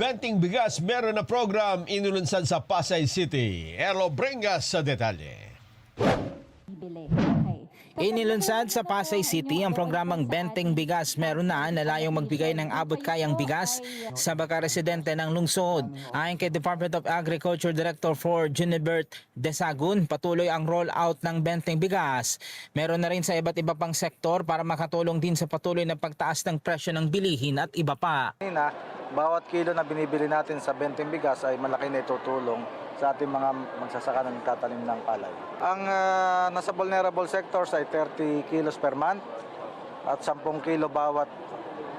Benting Bigas meron na program inulunsad sa Pasay City. Erlo Bringas sa detalye. Inilunsad sa Pasay City ang programang Benting Bigas meron na layong magbigay ng abot-kayang bigas sa mga residente ng lungsod. Ayon kay Department of Agriculture Director for Junibert Desagun, patuloy ang rollout ng Benting Bigas. Meron na rin sa iba't iba pang sektor para makatulong din sa patuloy na pagtaas ng presyo ng bilihin at iba pa. Bawat kilo na binibili natin sa Benting Bigas ay malaki na itutulong sa ating mga magsasaka na nagtatanim ng palay. Ang nasa vulnerable sectors ay 30 kilos per month at 10 kilo bawat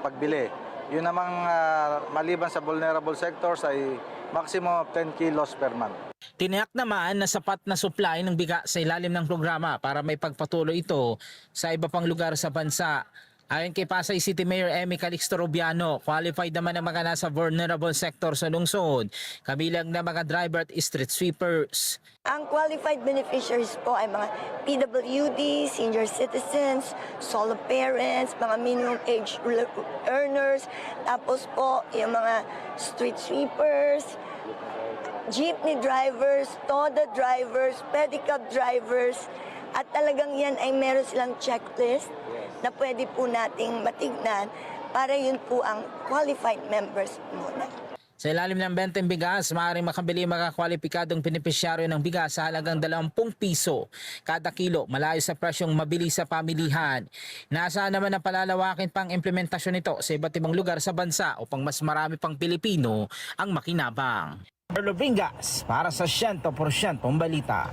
pagbili. Yun namang maliban sa vulnerable sectors ay maximum of 10 kilos per month. Tiniyak naman na sapat na supply ng bigas sa ilalim ng programa para may pagpatuloy ito sa iba pang lugar sa bansa. Ayon kay Pasay City Mayor Emmy Calixto Rubiano, qualified naman ang mga nasa vulnerable sector sa lungsod, kabilang na mga driver at street sweepers. Ang qualified beneficiaries po ay mga PWD, senior citizens, solo parents, mga minimum age earners, tapos po yung mga street sweepers, jeepney drivers, TODA drivers, pedicab drivers, at talagang yan ay meron silang checklist na pwede po nating matignan para yun po ang qualified members muna. Sa ilalim ng Benting Bigas, maaaring makabili mga kwalipikadong benepisyaryo ng bigas sa halagang 20 piso kada kilo, malayo sa presyong mabili sa pamilihan. Naasahan naman na palalawakin pang implementasyon nito sa iba't ibang lugar sa bansa upang mas marami pang Pilipino ang makinabang. Erlo Bringas para sa 100% Balita.